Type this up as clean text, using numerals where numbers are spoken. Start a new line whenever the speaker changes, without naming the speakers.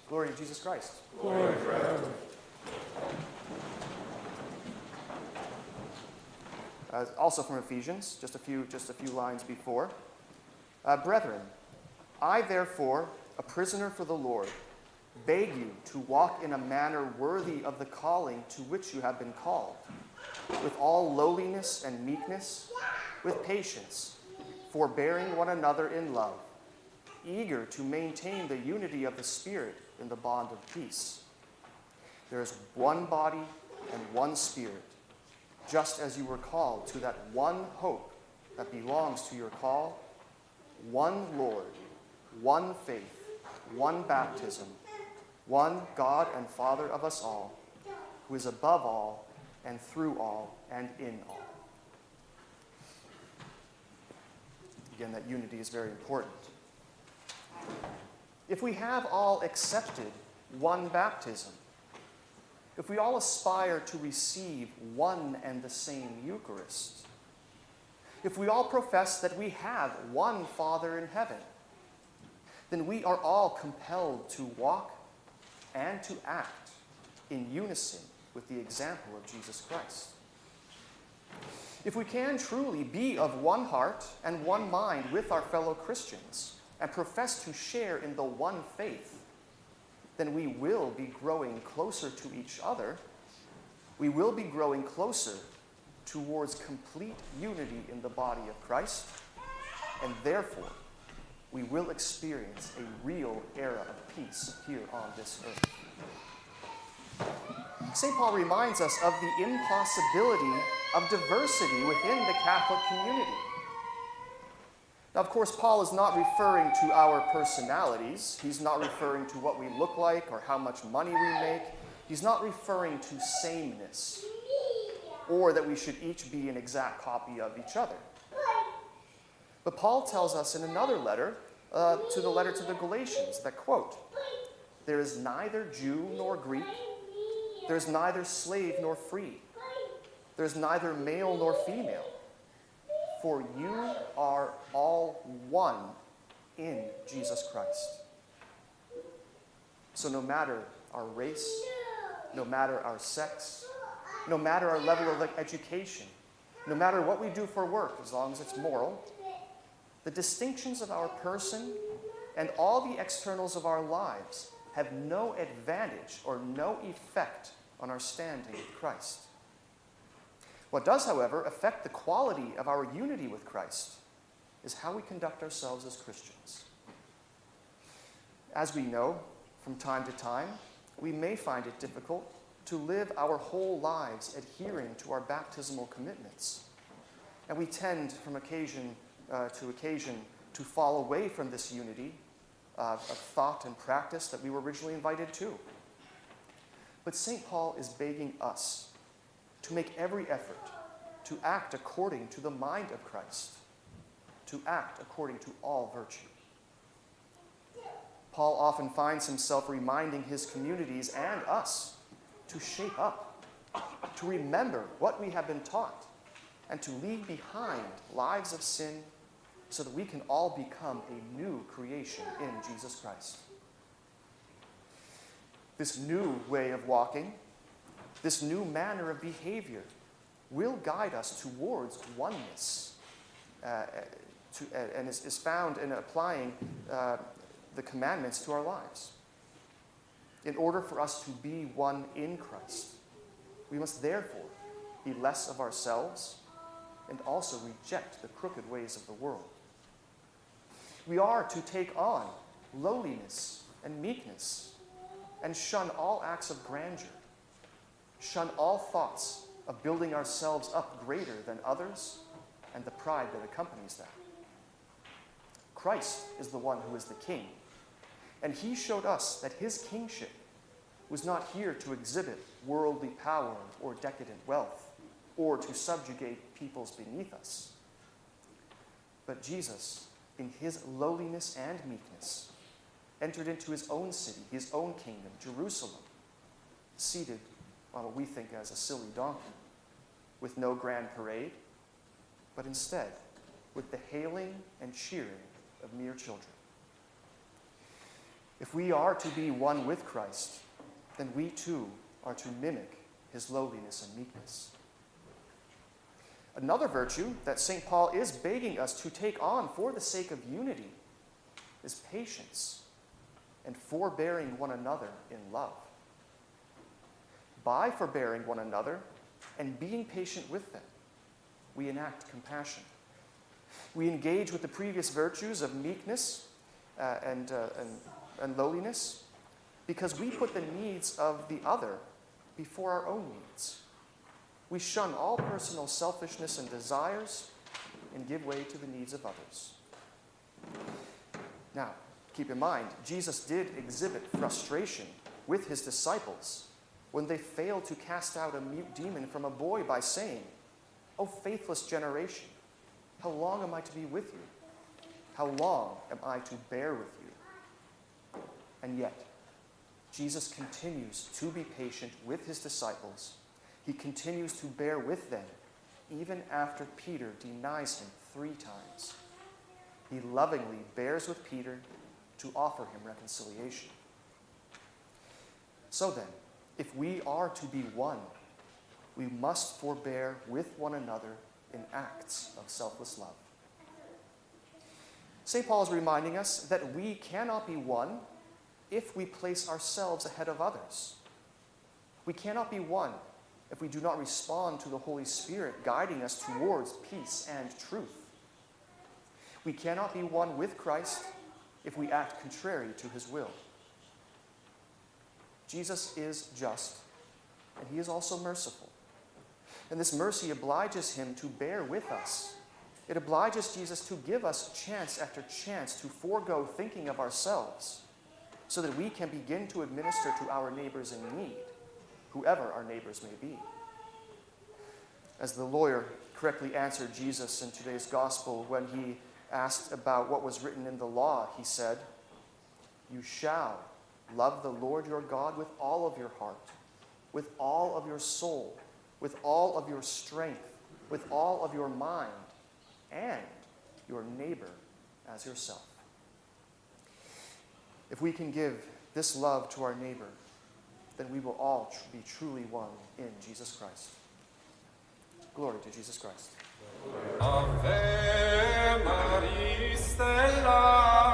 Glory to Jesus Christ.
Glory forever.
Also from Ephesians, just a few lines before. Brethren, I therefore, a prisoner for the Lord, beg you to walk in a manner worthy of the calling to which you have been called, with all lowliness and meekness, with patience, forbearing one another in love, eager to maintain the unity of the Spirit in the bond of peace. There is one body and one Spirit, just as you were called to that one hope that belongs to your call, one Lord, one faith, one baptism, one God and Father of us all, who is above all and through all and in all. Again, that unity is very important. If we have all accepted one baptism, if we all aspire to receive one and the same Eucharist, if we all profess that we have one Father in heaven, then we are all compelled to walk and to act in unison with the example of Jesus Christ. If we can truly be of one heart and one mind with our fellow Christians and profess to share in the one faith, then we will be growing closer to each other. We will be growing closer towards complete unity in the body of Christ, and therefore we will experience a real era of peace here on this earth. St. Paul reminds us of the impossibility of diversity within the Catholic community. Now, of course, Paul is not referring to our personalities. He's not referring to what we look like or how much money we make. He's not referring to sameness or that we should each be an exact copy of each other. But Paul tells us in another letter, to the Galatians, that, quote, there is neither Jew nor Greek, there is neither slave nor free, there is neither male nor female, for you are all one in Jesus Christ. So no matter our race, no matter our sex, no matter our level of education, no matter what we do for work, as long as it's moral, the distinctions of our person and all the externals of our lives have no advantage or no effect on our standing with Christ. What does, however, affect the quality of our unity with Christ is how we conduct ourselves as Christians. As we know, from time to time, we may find it difficult to live our whole lives adhering to our baptismal commitments. And we tend, from occasion to occasion, to fall away from this unity of thought and practice that we were originally invited to. But St. Paul is begging us to make every effort to act according to the mind of Christ, to act according to all virtue. Paul often finds himself reminding his communities and us to shape up, to remember what we have been taught, and to leave behind lives of sin so that we can all become a new creation in Jesus Christ. This new way of walking, this new manner of behavior will guide us towards oneness and is found in applying the commandments to our lives. In order for us to be one in Christ, we must therefore be less of ourselves and also reject the crooked ways of the world. We are to take on lowliness and meekness and shun all acts of grandeur, shun all thoughts of building ourselves up greater than others and the pride that accompanies that. Christ is the one who is the king, and he showed us that his kingship was not here to exhibit worldly power or decadent wealth or to subjugate peoples beneath us. But Jesus, in his lowliness and meekness, entered into his own city, his own kingdom, Jerusalem, seated on what we think as a silly donkey, with no grand parade, but instead with the hailing and cheering of mere children. If we are to be one with Christ, then we too are to mimic his lowliness and meekness. Another virtue that St. Paul is begging us to take on for the sake of unity is patience and forbearing one another in love. By forbearing one another and being patient with them, we enact compassion. We engage with the previous virtues of meekness and lowliness because we put the needs of the other before our own needs. We shun all personal selfishness and desires and give way to the needs of others. Now, keep in mind, Jesus did exhibit frustration with his disciples when they failed to cast out a mute demon from a boy by saying, "O faithless generation, how long am I to be with you? How long am I to bear with you?" And yet, Jesus continues to be patient with his disciples. He continues to bear with them, even after Peter denies him 3 times. He lovingly bears with Peter to offer him reconciliation. So then, if we are to be one, we must forbear with one another in acts of selfless love. St. Paul is reminding us that we cannot be one if we place ourselves ahead of others. We cannot be one if we do not respond to the Holy Spirit guiding us towards peace and truth. We cannot be one with Christ if we act contrary to his will. Jesus is just, and he is also merciful. And this mercy obliges him to bear with us. It obliges Jesus to give us chance after chance to forego thinking of ourselves so that we can begin to administer to our neighbors in need, whoever our neighbors may be. As the lawyer correctly answered Jesus in today's gospel when he asked about what was written in the law, he said, "You shall love the Lord your God with all of your heart, with all of your soul, with all of your strength, with all of your mind, and your neighbor as yourself." If we can give this love to our neighbor, then we will all be truly one in Jesus Christ. Glory to Jesus Christ.
Ave Maria Stella